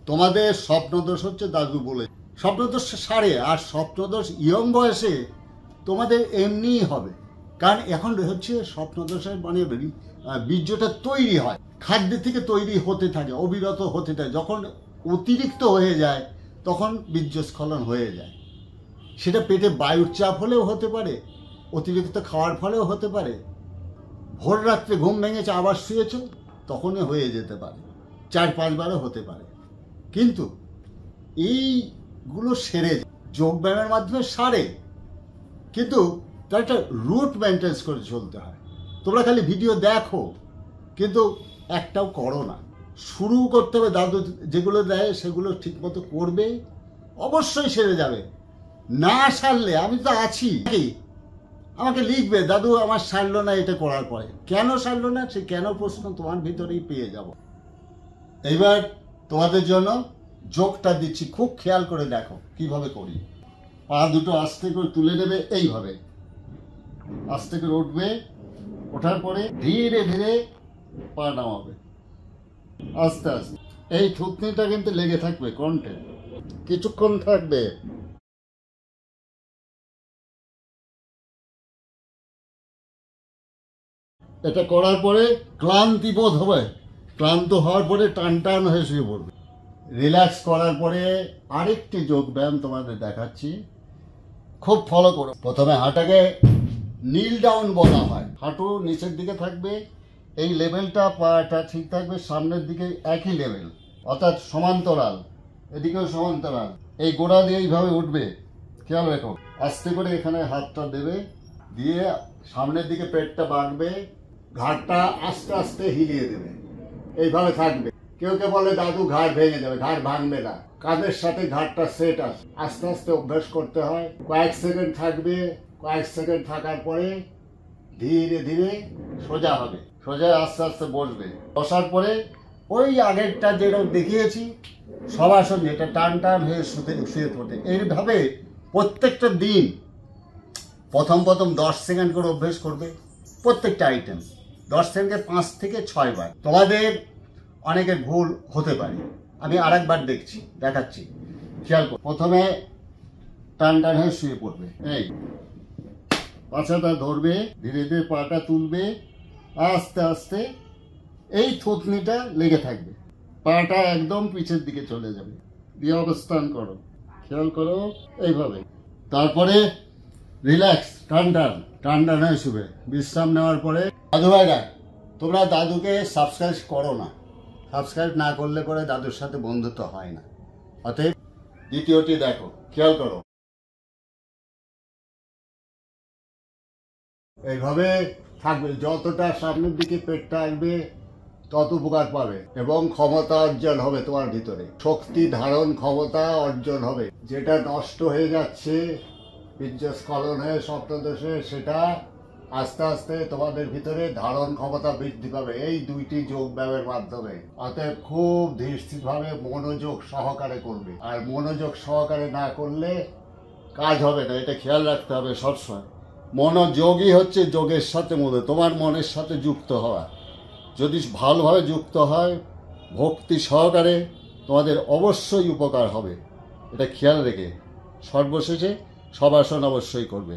তোমাদের স্বপ্নদোষ হচ্ছে দাদু বলে, স্বপ্নদোষ সারে, আর স্বপ্নদোষ ইয়ং বয়সে তোমাদের এমনিই হবে। কারণ এখন হচ্ছে স্বপ্নদোষের মানে বীর্যটা তৈরি হয়, খাদ্য থেকে তৈরি হতে থাকে, অবিরত হতে থাকে। যখন অতিরিক্ত হয়ে যায় তখন বীর্যস্খলন হয়ে যায়। সেটা পেটে বায়ুর চাপ হলেও হতে পারে, অতিরিক্ত খাওয়ার ফলেও হতে পারে, ভোর রাত্রে ঘুম ভেঙেছে আবার শুয়েছ তখনই হয়ে যেতে পারে, 4-5 বারও হতে পারে। কিন্তু এইগুলো সেরে যোগব্যায়ামের মাধ্যমে সারে, কিন্তু তার একটা রুট মেনটেন্স করে চলতে হয়। তোমরা খালি ভিডিও দেখো কিন্তু একটাও করো না। শুরু করতে হবে, দাদু যেগুলো দেয় সেগুলো ঠিকমতো করবে, অবশ্যই সেরে যাবে। না সারলে আমি তো আছি, আমাকে লিখবে দাদু আমার সারলো না এটা করার পরে। কেন সারলো না সে কেন প্রশ্ন তোমার ভিতরেই পেয়ে যাব। এইবার তোমাদের জন্য যোগটা দিচ্ছি, খুব খেয়াল করে দেখো কিভাবে করি। পা দুটো আস্তে করে তুলে নেবে, এইভাবে আস্তে করে উঠবে, ওঠার পরে ধীরে ধীরে পা নামাবে আস্তে আস্তে। এই থুতনিটা কিন্তু লেগে থাকবে কণ্ঠে, কিছুক্ষণ থাকবে। এটা করার পরে ক্লান্তি বোধ হবে, ক্লান্ত হওয়ার পরে টান টান হয়ে শুয়ে পড়বে। রিল্যাক্স করার পরে আরেকটি যোগ ব্যায়াম তোমাদের দেখাচ্ছি, খুব ফলো করো। প্রথমে হাঁটাকে নীল ডাউন বলা হয়, হাঁটু নিচের দিকে থাকবে, এই লেভেলটা পাটা ঠিক থাকবে সামনের দিকে একই লেভেল, অর্থাৎ সমান্তরাল, এদিকেও সমান্তরাল। এই গোড়া দিয়ে এইভাবে উঠবে, খেয়াল রেখো। আস্তে করে এখানে হাতটা দেবে, দিয়ে সামনের দিকে পেটটা বাড়বে, ঘাড়টা আস্তে আস্তে হিলিয়ে দেবে, এইভাবে থাকবে। কেউ কেউ বলে দাদু ঘাড় ভেঙে যাবে, ঘাড় ভাঙবে না, কাঁধের সাথে ঘাড়টা সেট আছে। আস্তে আস্তে অভ্যাস করতে হয়, কয়েক সেকেন্ড থাকবে, কয়েক সেকেন্ড থাকার পরে ধীরে ধীরে সোজা হবে, সোজা আস্তে আস্তে বসবে। বসার পরে ওই আগেরটা যেরকম দেখিয়েছি সবাসন, যেটা টান টান হয়ে শুয়ে পড়ে, এইভাবে প্রত্যেকটা দিন প্রথম 10 সেকেন্ড করে অভ্যেস করবে। প্রত্যেকটা আইটেম 10 সেকেন্ডে 5 থেকে 6 বার। তোমাদের অনেকের ভুল হতে পারে, আমি আরেকবার দেখাচ্ছি, খেয়াল করো। প্রথমে টান টান হয়ে শুয়ে পড়বে, এই পাছাটা ধরবে, ধীরে ধীরে পাটা তুলবে, আস্তে আস্তে এই থুতনিটা লেগে থাকবে, পাটা একদম পিছের দিকে চলে যাবে, দিয়ে অবস্থান করো, খেয়াল করো এইভাবে। তারপরে রিল্যাক্স, টান টান হয়ে শুবে। বিশ্রাম নেওয়ার পরে দাদু ভাইরা, তোমরা দাদুকে সাবস্ক্রাইব করো না, সাবস্ক্রাইব না করলে পরে দাদুর সাথে বন্ধুত্ব হয় না। অতএব দ্বিতীয়টি দেখো, খেয়াল করো, এইভাবে থাকবে। যতটা সামনের দিকে পেটটা আসবে তত উপকার পাবে এবং ক্ষমতা অর্জন হবে, তোমার ভিতরে শক্তি ধারণ ক্ষমতা অর্জন হবে। যেটা নষ্ট হয়ে যাচ্ছে বীর্যস্খলন হয়ে স্বপ্নদোষে, সেটা আস্তে আস্তে তোমাদের ভিতরে ধারণ ক্ষমতা বৃদ্ধি পাবে এই দুইটি যোগ ব্যায়ামের মাধ্যমে। অতএব খুব ধীরস্থিরভাবে মনোযোগ সহকারে করবে, আর মনোযোগ সহকারে না করলে কাজ হবে না, এটা খেয়াল রাখতে হবে সবসময়। মনোযোগই হচ্ছে যোগের সাথে তোমার মনের সাথে যুক্ত হওয়া। যদি ভালোভাবে যুক্ত হয় ভক্তি সহকারে, তোমাদের অবশ্যই উপকার হবে, এটা খেয়াল রেখে। সর্বশেষে শবাসন অবশ্যই করবে।